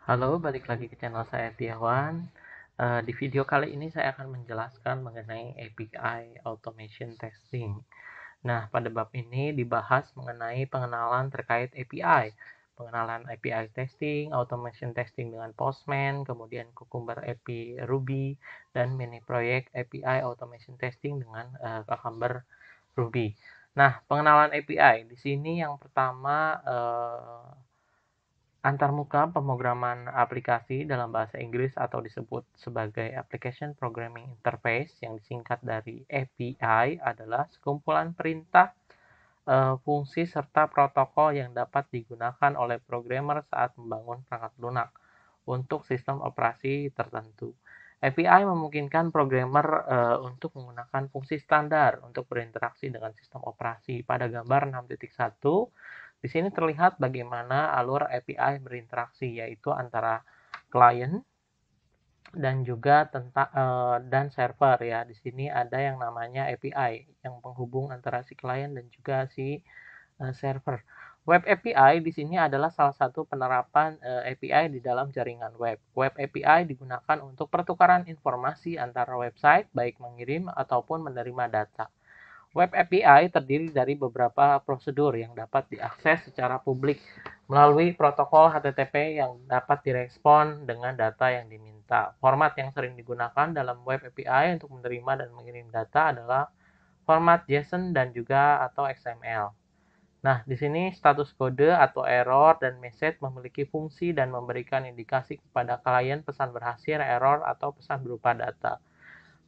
Halo, balik lagi ke channel saya Tiawan. Di video kali ini saya akan menjelaskan mengenai API Automation Testing. Nah, pada bab ini dibahas mengenai pengenalan terkait API. Pengenalan API Testing, Automation Testing dengan Postman, kemudian Cucumber API Ruby, dan mini proyek API Automation Testing dengan Cucumber Ruby. Nah, pengenalan API. Di sini yang pertama antarmuka pemrograman aplikasi dalam bahasa Inggris atau disebut sebagai Application Programming Interface yang disingkat dari API adalah sekumpulan perintah, fungsi, serta protokol yang dapat digunakan oleh programmer saat membangun perangkat lunak untuk sistem operasi tertentu. API memungkinkan programmer untuk menggunakan fungsi standar untuk berinteraksi dengan sistem operasi. Pada gambar 6.1, di sini terlihat bagaimana alur API berinteraksi, yaitu antara klien dan juga dan server ya. Di sini ada yang namanya API yang penghubung antara si klien dan juga si server. Web API di sini adalah salah satu penerapan API di dalam jaringan web. Web API digunakan untuk pertukaran informasi antara website, baik mengirim ataupun menerima data. Web API terdiri dari beberapa prosedur yang dapat diakses secara publik melalui protokol HTTP yang dapat direspon dengan data yang diminta. Format yang sering digunakan dalam web API untuk menerima dan mengirim data adalah format JSON dan juga atau XML. Nah, di sini status kode atau error dan message memiliki fungsi dan memberikan indikasi kepada klien pesan berhasil, error, atau pesan berupa data.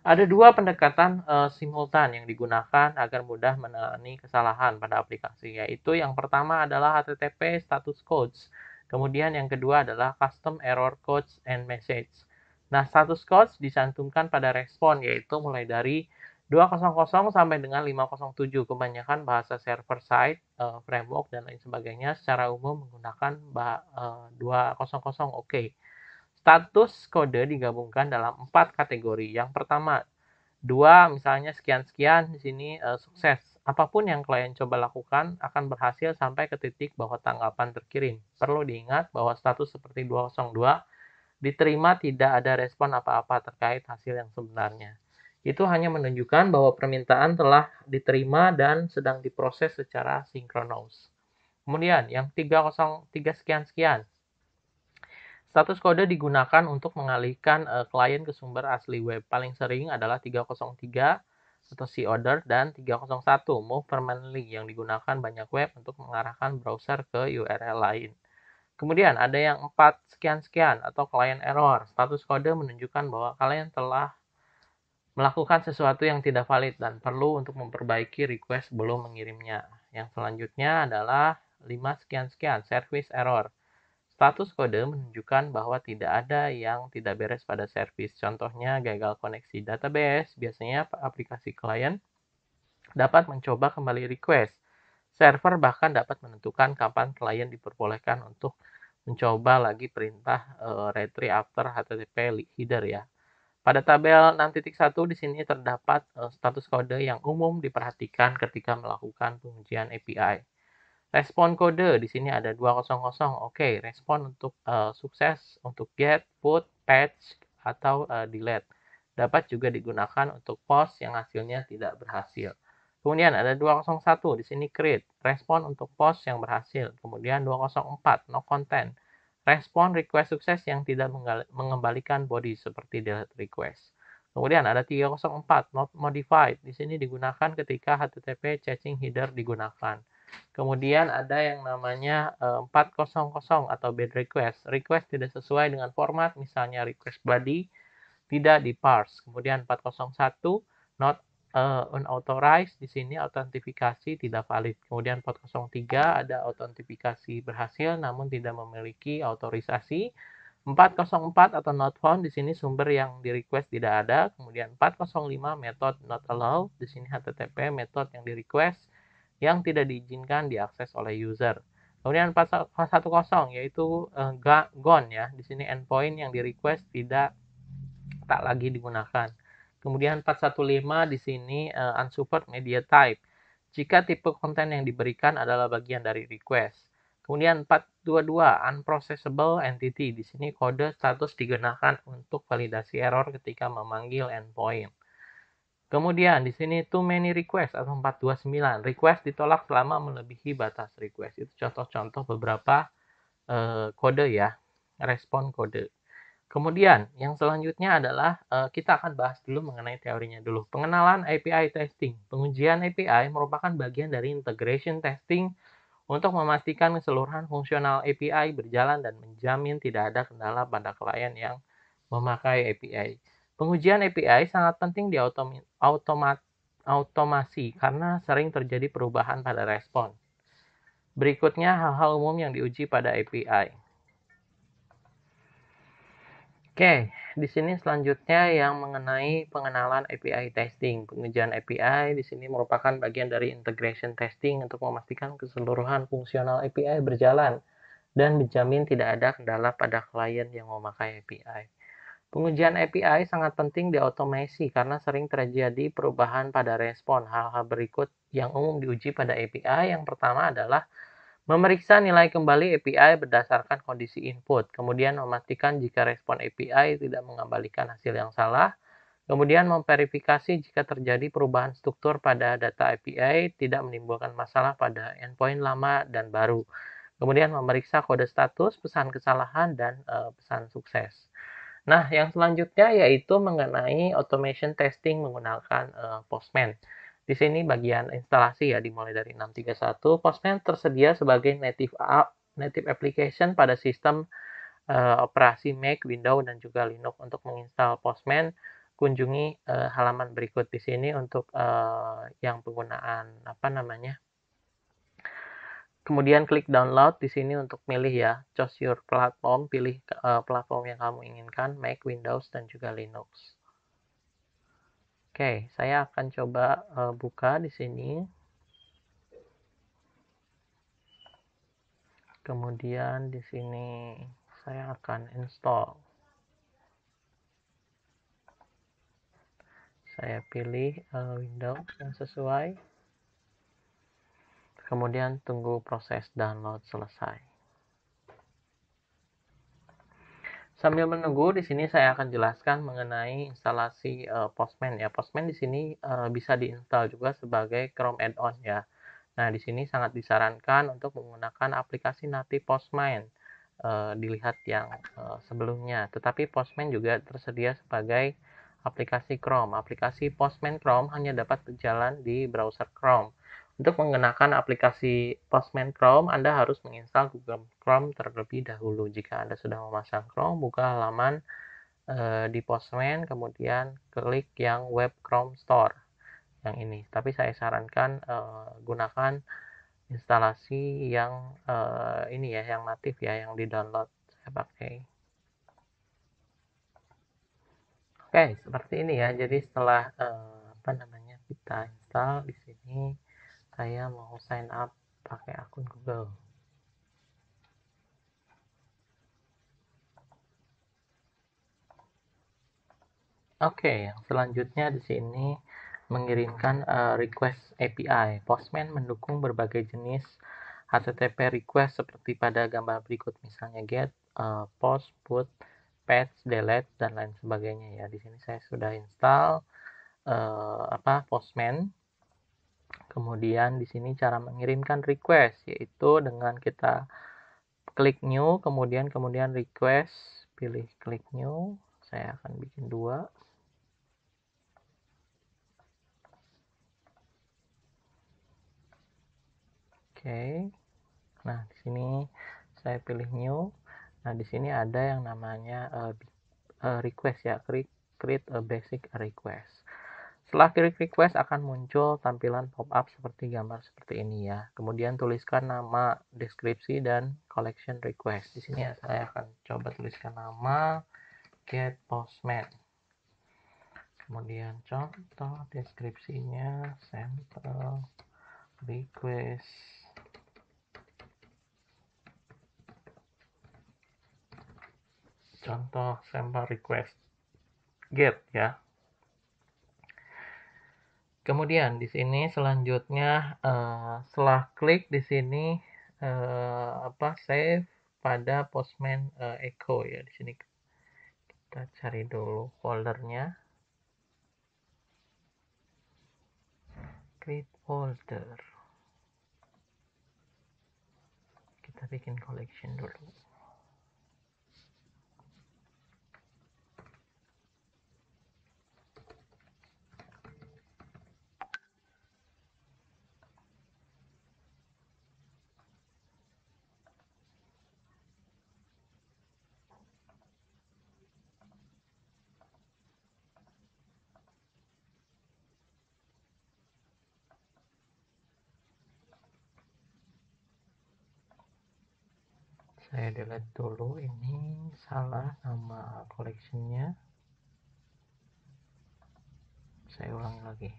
Ada dua pendekatan simultan yang digunakan agar mudah menangani kesalahan pada aplikasi, yaitu yang pertama adalah HTTP status codes, kemudian yang kedua adalah custom error codes and message. Nah, status codes dicantumkan pada respon, yaitu mulai dari 200 sampai dengan 507. Kebanyakan bahasa server side, framework, dan lain sebagainya secara umum menggunakan 200. Oke. Status kode digabungkan dalam 4 kategori. Yang pertama, 2 misalnya sekian-sekian di sini sukses. Apapun yang klien coba lakukan akan berhasil sampai ke titik bahwa tanggapan terkirim. Perlu diingat bahwa status seperti 202 diterima tidak ada respon apa-apa terkait hasil yang sebenarnya. Itu hanya menunjukkan bahwa permintaan telah diterima dan sedang diproses secara sinkronos. Kemudian yang 303 sekian-sekian. Status kode digunakan untuk mengalihkan klien ke sumber asli web. Paling sering adalah 303 atau C order dan 301 move permanently yang digunakan banyak web untuk mengarahkan browser ke URL lain. Kemudian ada yang 4 sekian-sekian atau client error. Status kode menunjukkan bahwa kalian telah melakukan sesuatu yang tidak valid dan perlu untuk memperbaiki request sebelum mengirimnya. Yang selanjutnya adalah 5 sekian-sekian service error. Status kode menunjukkan bahwa tidak ada yang tidak beres pada servis. Contohnya gagal koneksi database. Biasanya aplikasi klien dapat mencoba kembali request. Server bahkan dapat menentukan kapan klien diperbolehkan untuk mencoba lagi perintah retrieve after HTTP header ya. Pada tabel 6.1 di sini terdapat status kode yang umum diperhatikan ketika melakukan pengujian API. Respon kode di sini ada 200. Oke, respon untuk sukses untuk get, put, patch, atau delete. Dapat juga digunakan untuk post yang hasilnya tidak berhasil. Kemudian ada 201 di sini create, respon untuk post yang berhasil. Kemudian 204 no content, respon request sukses yang tidak mengembalikan body seperti delete request. Kemudian ada 304 not modified, di sini digunakan ketika HTTP caching header digunakan. Kemudian ada yang namanya 400 atau bad request. Request tidak sesuai dengan format, misalnya request body tidak di-parse. Kemudian 401 not unauthorized, di sini autentifikasi tidak valid. Kemudian 403 ada autentifikasi berhasil namun tidak memiliki autorisasi. 404 atau not found, di sini sumber yang di request tidak ada. Kemudian 405 method not allowed, di sini HTTP method yang di request yang tidak diizinkan diakses oleh user. Kemudian 410 yaitu gone ya. Di sini endpoint yang di request tak lagi digunakan. Kemudian 415 di sini unsupport media type. Jika tipe konten yang diberikan adalah bagian dari request. Kemudian 422 unprocessable entity. Di sini kode status digunakan untuk validasi error ketika memanggil endpoint. Kemudian di sini too many request atau 429. Request ditolak selama melebihi batas request. Itu contoh-contoh beberapa kode ya, respon kode. Kemudian yang selanjutnya adalah kita akan bahas dulu mengenai teorinya dulu. Pengenalan API testing. Pengujian API merupakan bagian dari integration testing untuk memastikan keseluruhan fungsional API berjalan dan menjamin tidak ada kendala pada klien yang memakai API. Pengujian API sangat penting di automasi karena sering terjadi perubahan pada respon. Berikutnya hal-hal umum yang diuji pada API. Oke, di sini selanjutnya yang mengenai pengenalan API testing. Pengujian API di sini merupakan bagian dari integration testing untuk memastikan keseluruhan fungsional API berjalan dan menjamin tidak ada kendala pada klien yang memakai API. Pengujian API sangat penting di automasi karena sering terjadi perubahan pada respon. Hal-hal berikut yang umum diuji pada API. Yang pertama adalah memeriksa nilai kembali API berdasarkan kondisi input, kemudian memastikan jika respon API tidak mengembalikan hasil yang salah, kemudian memverifikasi jika terjadi perubahan struktur pada data API tidak menimbulkan masalah pada endpoint lama dan baru, kemudian memeriksa kode status, pesan kesalahan, dan pesan sukses. Nah, yang selanjutnya yaitu mengenai automation testing menggunakan Postman. Di sini bagian instalasi ya, dimulai dari 631. Postman tersedia sebagai native application pada sistem operasi Mac, Windows, dan juga Linux. Untuk menginstal Postman, kunjungi halaman berikut di sini untuk yang penggunaan Kemudian klik download di sini untuk milih ya, choose your platform, pilih platform yang kamu inginkan, Mac, Windows, dan juga Linux. Oke, saya akan coba buka di sini. Kemudian di sini saya akan install. Saya pilih Windows yang sesuai. Kemudian tunggu proses download selesai. Sambil menunggu, di sini saya akan jelaskan mengenai instalasi Postman ya. Postman di sini bisa diinstal juga sebagai Chrome add-on ya. Nah, di sini sangat disarankan untuk menggunakan aplikasi native Postman. Dilihat yang sebelumnya. Tetapi Postman juga tersedia sebagai aplikasi Chrome. Aplikasi Postman Chrome hanya dapat berjalan di browser Chrome. Untuk menggunakan aplikasi Postman Chrome, Anda harus menginstal Google Chrome terlebih dahulu. Jika Anda sudah memasang Chrome, buka halaman di Postman, kemudian klik yang Web Chrome Store yang ini. Tapi saya sarankan gunakan instalasi yang ini ya, yang natif ya, yang di-download. Saya pakai. Oke, seperti ini ya. Jadi setelah kita install di sini, saya mau sign up pakai akun Google. Oke, yang selanjutnya di sini mengirimkan request API. Postman mendukung berbagai jenis HTTP request seperti pada gambar berikut, misalnya get, post, put, patch, delete, dan lain sebagainya ya. Di sini saya sudah install Postman. Kemudian di sini cara mengirimkan request yaitu dengan kita klik new, kemudian request, pilih klik new. Saya akan bikin 2. Oke. Nah, di sini saya pilih new. Nah, di sini ada yang namanya request ya, create a basic request. Setelah klik request akan muncul tampilan pop-up seperti gambar seperti ini ya. Kemudian tuliskan nama, deskripsi, dan collection request. Di sini ya, saya akan coba tuliskan nama get Postman. Kemudian contoh deskripsinya sample request. Contoh sampel request get ya. Kemudian di sini selanjutnya setelah klik di sini save pada Postman Echo ya. Di sini kita cari dulu foldernya, create folder, kita bikin collection dulu. Saya delete dulu, ini salah nama collectionnya. Saya ulangi lagi.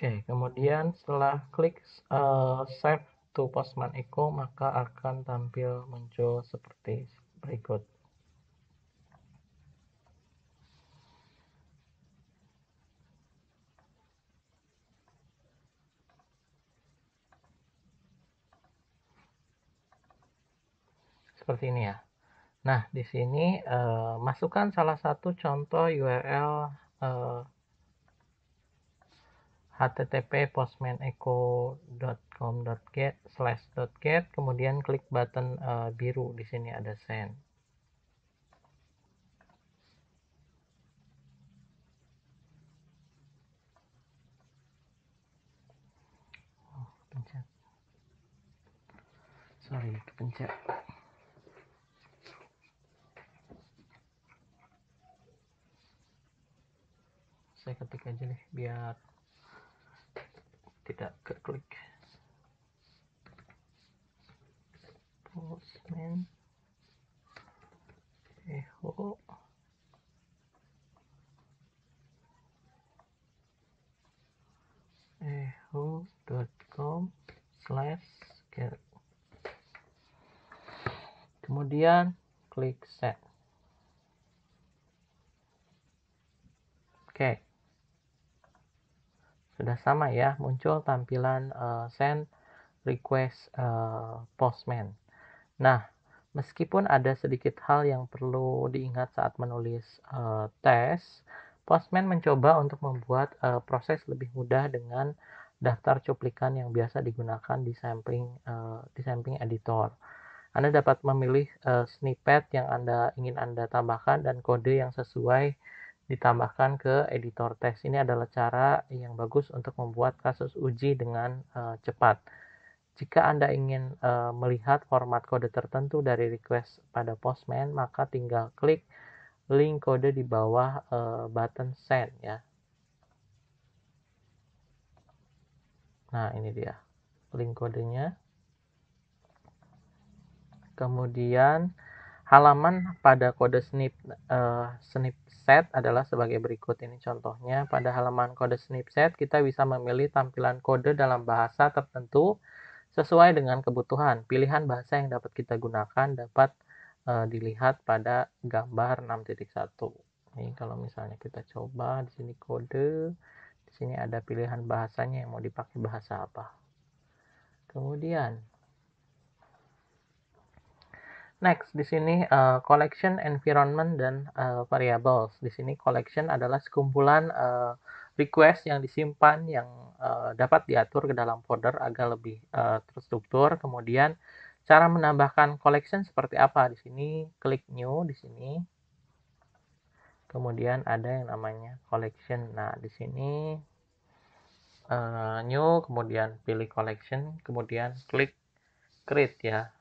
Oke, kemudian setelah klik save to Postman Echo, maka akan tampil muncul seperti berikut. Seperti ini ya. Nah, di sini masukkan salah satu contoh URL http postmanecho.com.get/.get, kemudian klik button biru, di sini ada send. Pencet. Sorry, pencet. Saya ketik aja deh biar tidak keklik. Postman Echo echo.com/get. Kemudian klik set. Oke. Sudah sama ya, muncul tampilan send request Postman. Nah, meskipun ada sedikit hal yang perlu diingat saat menulis tes, Postman mencoba untuk membuat proses lebih mudah dengan daftar cuplikan yang biasa digunakan di sampling editor. Anda dapat memilih snippet yang ingin Anda tambahkan dan kode yang sesuai ditambahkan ke editor teks. Ini adalah cara yang bagus untuk membuat kasus uji dengan cepat. Jika Anda ingin melihat format kode tertentu dari request pada Postman, maka tinggal klik link kode di bawah button send ya. Nah, ini dia link kodenya. Kemudian halaman pada kode snipset adalah sebagai berikut. Ini contohnya. Pada halaman kode snipset, kita bisa memilih tampilan kode dalam bahasa tertentu sesuai dengan kebutuhan. Pilihan bahasa yang dapat kita gunakan dapat dilihat pada gambar 6.1. Ini kalau misalnya kita coba di sini kode, di sini ada pilihan bahasanya yang mau dipakai bahasa apa. Kemudian next, di sini collection, environment, dan variables. Di sini collection adalah sekumpulan request yang disimpan yang dapat diatur ke dalam folder agar lebih terstruktur. Kemudian cara menambahkan collection seperti apa? Di sini klik new di sini. Kemudian ada yang namanya collection. Nah, di sini new, kemudian pilih collection, kemudian klik create ya.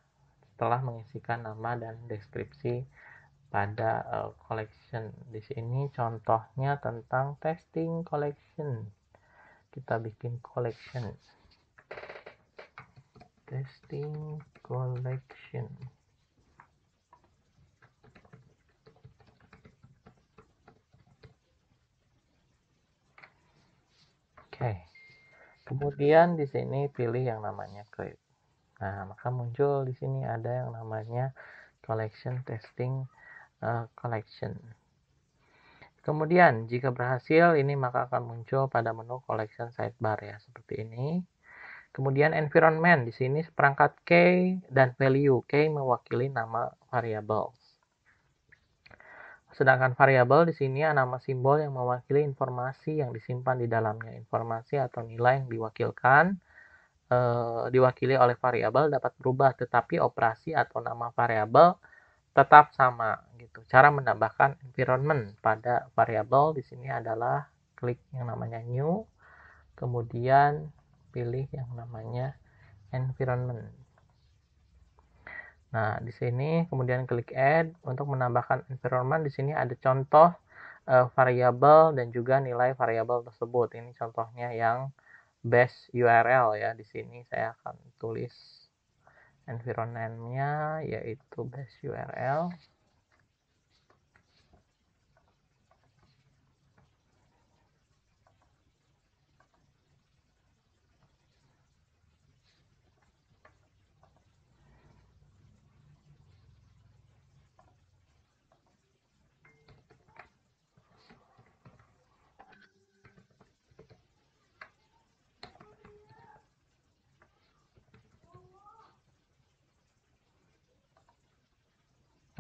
Setelah mengisikan nama dan deskripsi pada collection. Di sini contohnya tentang testing collection. Kita bikin collection. testing collection. Oke. Kemudian di sini pilih yang namanya create. Nah, maka muncul di sini ada yang namanya collection testing collection. Kemudian jika berhasil ini maka akan muncul pada menu collection sidebar ya seperti ini. Kemudian environment di sini perangkat key dan value. Key mewakili nama variable. Sedangkan variabel di sini nama simbol yang mewakili informasi yang disimpan di dalamnya. Informasi atau nilai yang diwakili oleh variabel dapat berubah, tetapi operasi atau nama variabel tetap sama gitu. Cara menambahkan environment pada variabel di sini adalah klik yang namanya new, kemudian pilih yang namanya environment. Nah, di sini kemudian klik add untuk menambahkan environment. Di sini ada contoh variabel dan juga nilai variabel tersebut. Ini contohnya yang base URL ya. Di sini saya akan tulis environment-nya yaitu base URL.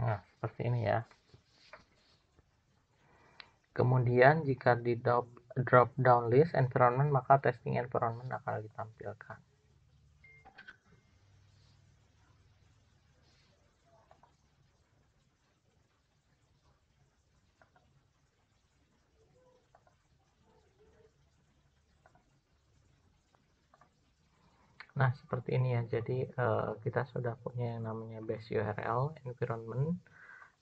Nah, seperti ini ya. Kemudian jika di drop down list environment, maka testing environment akan ditampilkan. Nah, seperti ini ya. Jadi kita sudah punya yang namanya base URL, environment.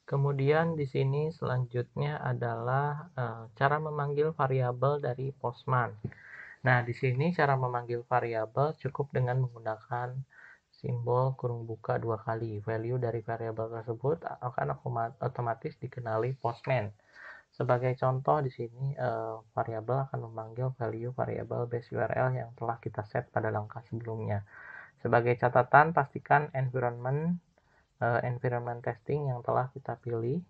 Kemudian di sini selanjutnya adalah cara memanggil variabel dari Postman. Nah, di sini cara memanggil variabel cukup dengan menggunakan simbol kurung buka 2 kali. Value dari variabel tersebut akan otomatis dikenali Postman. Sebagai contoh di sini variabel akan memanggil value variabel base URL yang telah kita set pada langkah sebelumnya. Sebagai catatan, pastikan environment testing yang telah kita pilih.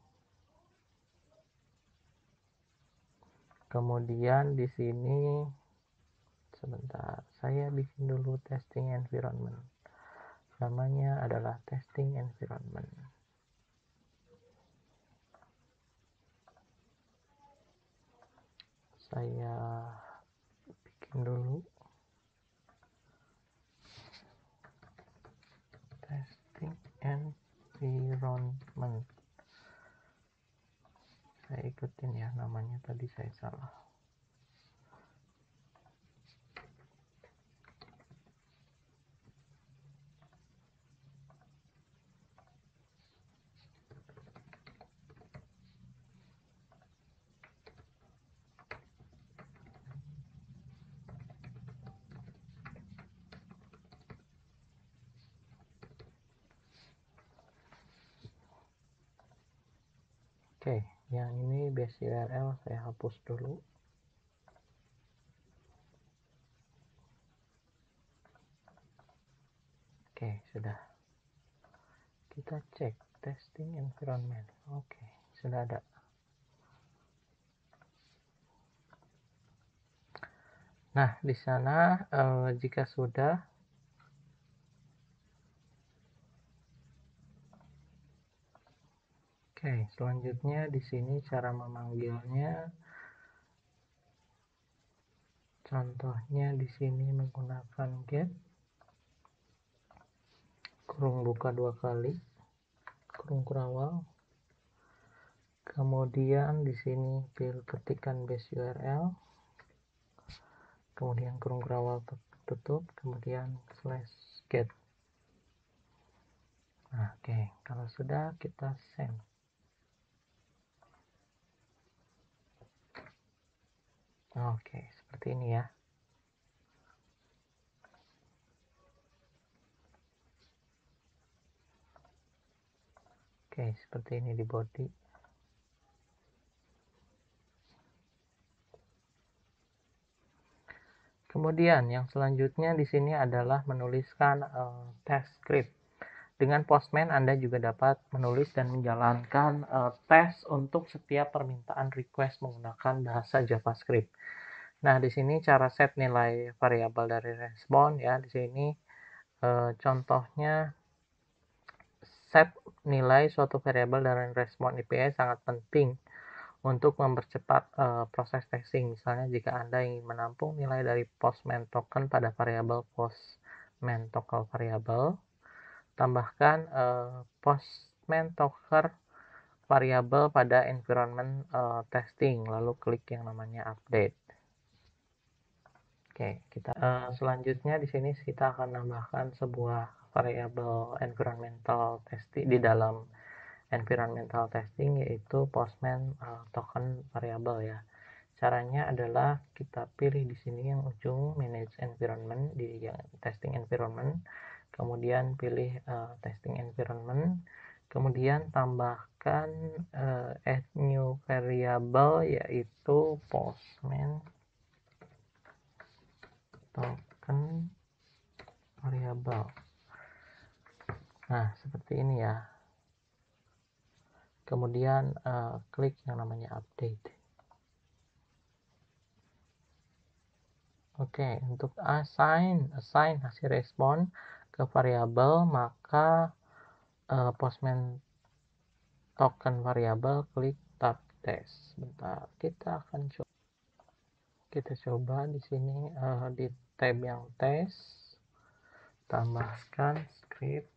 Kemudian di sini sebentar, saya bikin dulu testing environment. Namanya adalah testing environment. Saya bikin dulu testing environment. Saya ikutin ya, namanya tadi saya salah. Oke, yang ini base URL saya hapus dulu. Oke, sudah. Kita cek testing environment. Oke, sudah ada. Nah, di sana jika sudah, oke, selanjutnya di sini cara memanggilnya. Contohnya di sini menggunakan get kurung buka 2 kali, kurung kurawal. Kemudian di sini ketikkan base URL. Kemudian kurung kurawal tutup, kemudian /get. Nah, oke, kalau sudah kita send. Oke, seperti ini ya. Oke, seperti ini di body. Kemudian yang selanjutnya di sini adalah menuliskan test script. Dengan Postman Anda juga dapat menulis dan menjalankan tes untuk setiap permintaan request menggunakan bahasa JavaScript. Nah, di sini cara set nilai variabel dari respon ya. Di sini contohnya set nilai suatu variabel dari respon API sangat penting untuk mempercepat proses testing. Misalnya jika Anda ingin menampung nilai dari Postman token pada variabel Postman token variabel, tambahkan Postman token variabel pada environment testing, lalu klik yang namanya update. Oke, kita selanjutnya di sini kita akan nambahkan sebuah variabel environmental testing di dalam environmental testing, yaitu Postman token variabel ya. Caranya adalah kita pilih di sini yang ujung manage environment di testing environment, kemudian pilih testing environment, kemudian tambahkan add new variable yaitu Postman token variable. Nah, seperti ini ya. Kemudian klik yang namanya update. Oke, untuk assign hasil respon ke variabel, maka Postman token variabel klik tab test. Bentar, kita akan coba. Kita coba di sini di tab yang test, tambahkan script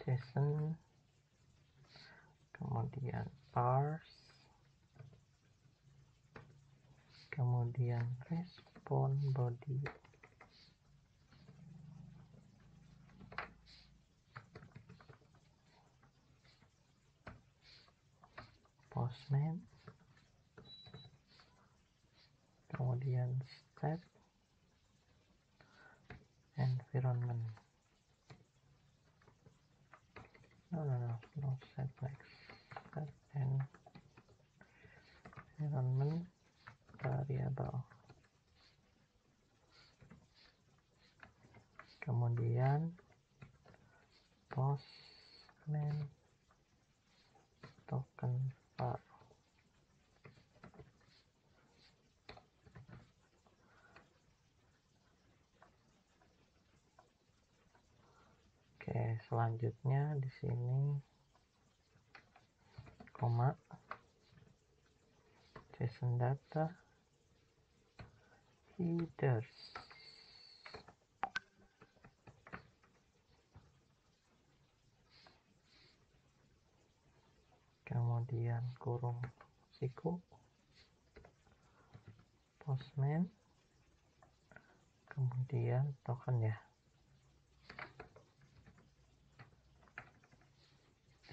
JSON, kemudian parse, kemudian respon body, Postman, kemudian state environment. No set next. Set environment variable. Kemudian Postman token var. Oke, selanjutnya di sini koma JSON data headers. Kemudian kurung siku Postman, kemudian token ya.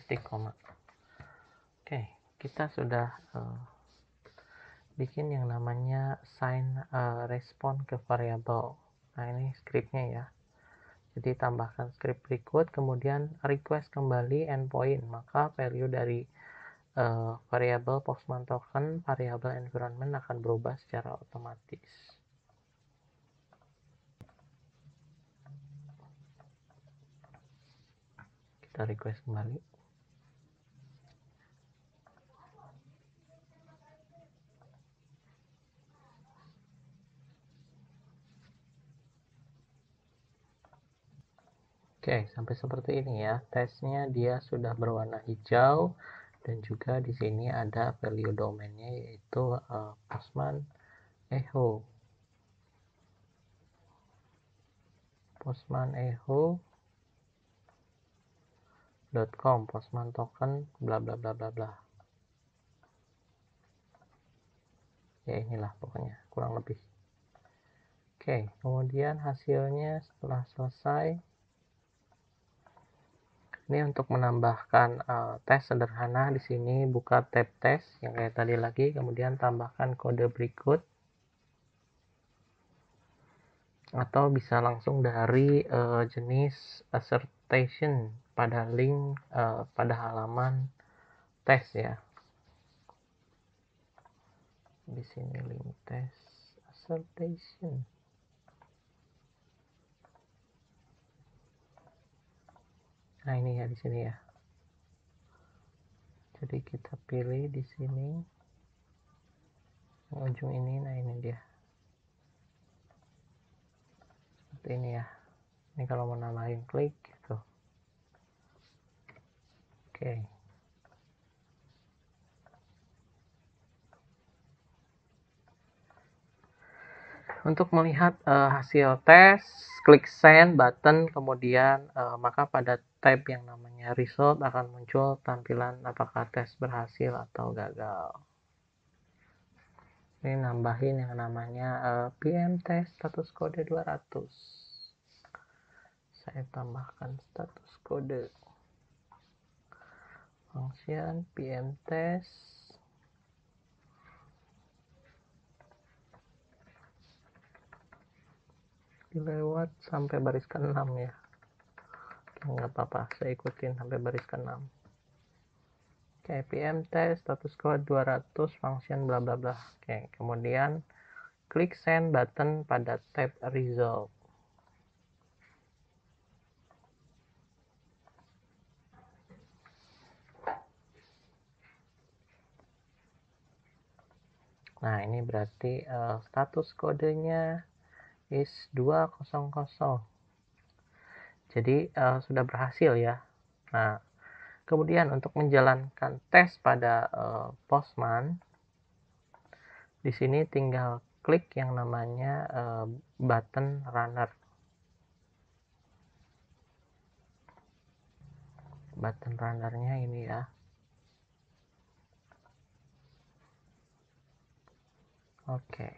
Titik koma. Oke, kita sudah bikin yang namanya assign respon ke variabel. Nah, ini scriptnya ya. Jadi tambahkan script berikut, kemudian request kembali endpoint, maka value dari variabel Postman token variabel environment akan berubah secara otomatis. Kita request kembali. Oke, sampai seperti ini ya. Tesnya dia sudah berwarna hijau dan juga di sini ada value domainnya yaitu Postman Echo. Postman Echo.com, Postman token bla bla bla bla bla. Ya inilah pokoknya kurang lebih. Oke, kemudian hasilnya setelah selesai. Ini untuk menambahkan tes sederhana di sini, buka tab tes yang kayak tadi lagi, kemudian tambahkan kode berikut. atau bisa langsung dari jenis assertion pada link pada halaman tes ya. Di sini link tes assertion. Nah, ini ya di sini ya. Jadi kita pilih di sini ujung ini. Nah, ini dia. Seperti ini ya. Ini kalau mau nambahin klik gitu. Oke. Untuk melihat hasil tes, klik send button, kemudian maka pada tab yang namanya result akan muncul tampilan apakah tes berhasil atau gagal. Ini nambahin yang namanya PM test status kode 200. Saya tambahkan status kode function PM test dilewat sampai baris ke-6 ya. Nggak apa-apa, saya ikutin sampai baris ke-6. Oke, PM test status code 200 function bla bla bla. Oke, kemudian klik send button pada tab result. Nah, ini berarti status kodenya is 200. Jadi sudah berhasil ya. Nah, kemudian untuk menjalankan tes pada Postman, di sini tinggal klik yang namanya button runner. Button runnernya ini ya. Oke.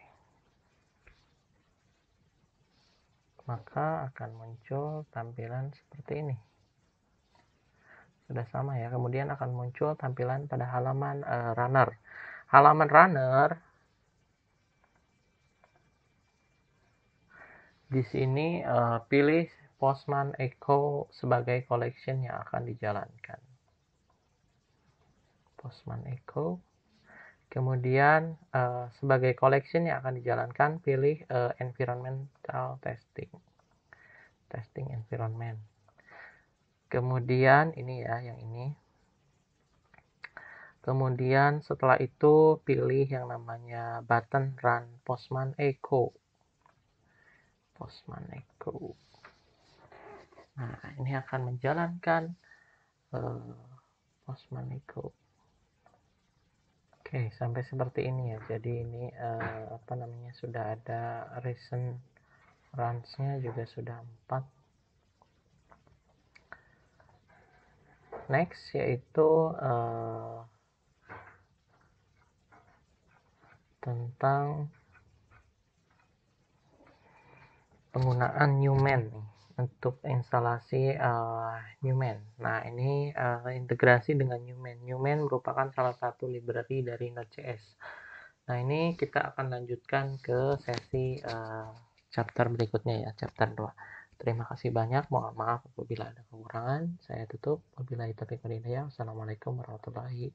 Maka akan muncul tampilan seperti ini. Sudah sama ya. Kemudian akan muncul tampilan pada halaman runner. Halaman runner di sini pilih Postman Echo sebagai collection yang akan dijalankan. Postman Echo. Kemudian sebagai collection yang akan dijalankan pilih environmental testing. Testing environment. Kemudian ini ya, yang ini. Kemudian setelah itu pilih yang namanya button run Postman Echo. Postman Echo. Nah, ini akan menjalankan Postman Echo. Oke, sampai seperti ini ya. Jadi ini apa namanya, sudah ada recent runs-nya juga sudah 4. Next yaitu tentang penggunaan Newman untuk instalasi Newman. Nah, ini integrasi dengan Newman. Newman merupakan salah satu library dari Node.js. Nah, ini kita akan lanjutkan ke sesi chapter berikutnya ya, chapter 2. Terima kasih banyak. Mohon maaf apabila ada kekurangan. Saya tutup. Wabillahi taufiq wal hidayah. Wassalamualaikum warahmatullahi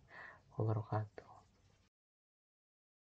wabarakatuh.